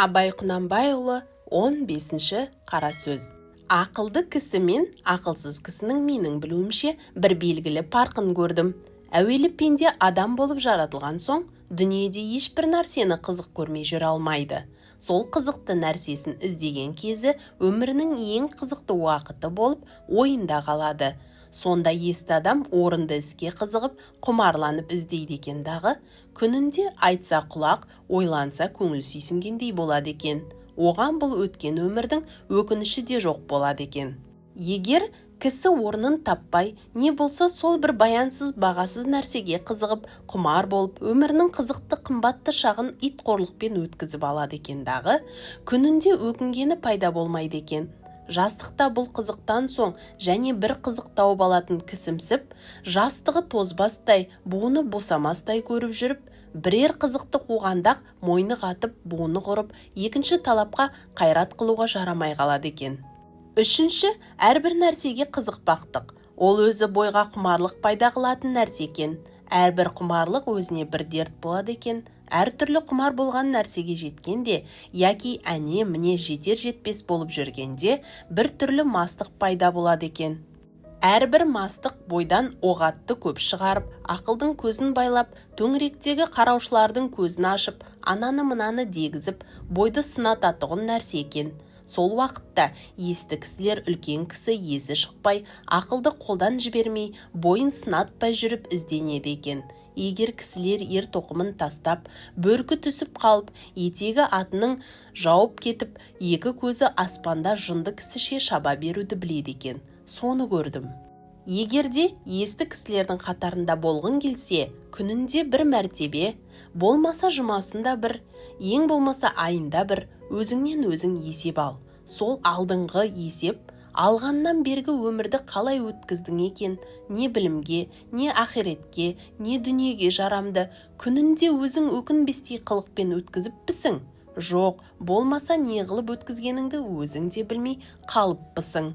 Абай Құнанбайұлы 15-ші қара сөз. Ақылды кісі мен ақылсыз кісінің менің білуімше бір белгілі парқын көрдім. Әуелі пенде адам болып жаратылған соң, дүниеде ешбір нәрсені қызық көрмей жүре алмайды. Сол қызықты нәрсесін іздеген кезі өмірінің ең қызықты уақыты болып ойында қалады. Сонда есті адам орынды іске қызығып, құмарланып іздейді екен дағы, күнінде айтса құлақ, ойланса көңіл сүйсінгендей болады екен. Оған бұл өткен өмірдің өкініші де жоқ болады екен. Егер кісі орнын таппай, не болса сол бір баянсыз бағасыз нәрсеге қызығып, құмар болып, өмірінің қызықты қымбатты шағын итқорлықпен өткізіп алады екен дағы, күнінде өкінгені пайда болмайды екен. Жастықта бұл қызықтан соң және бір қызық тауып алатын кісімсіп, жастығы тозбастай, буыны босамастай көріп жүріп, бірер қызықты қуғандақ мойны қатып, буыны құрып, екінші талапқа қайрат қылуға жарамай қалады екен. Үшінші, әрбір нәрсеге қызықпақтық. Ол өзі бойға құмарлық пайда қылатын нәрсе екен. Әрбір құмарлық өзіне бір дерт болады екен. Әртүрлі құмар болған нәрсеге жеткенде, яки әне міне жетер жетпес болып жүргенде, бір түрлі мастық пайда болады екен. Әрбір мастық бойдан оғатты көп шығарып, ақылдың көзін байлап, төңіректегі қараушылардың көзін ашып, ананы мынаны дегізіп, бойды сынататұғын нәрсе екен. Сол уақытта есті кісілер үлкен кісі есі шықпай, ақылды қолдан жібермей, бойын сынатпай жүріп ізденеді екен. Егер кісілер ер тоқымын тастап, бөркі түсіп қалып, етегі атының жауып кетіп, екі көзі аспанда жынды кісіше шаба беруді біледі екен. Соны көрдім. Егерде есті кісілердің қатарында болғың келсе, күнінде бір мәртебе, болмаса жұмасында бір, ең болмаса айында бір, өзіңнен өзің есеп ал. Сол алдыңғы есеп, алғаннан бергі өмірді қалай өткіздің екен, не білімге, не ақиретке, не дүниеге жарамды, күнінде өзің өкінбестей қылықпен өткізіп пісің? Жоқ, болмаса не қылып өткізгеніңді өзің де білмей қалыппысың.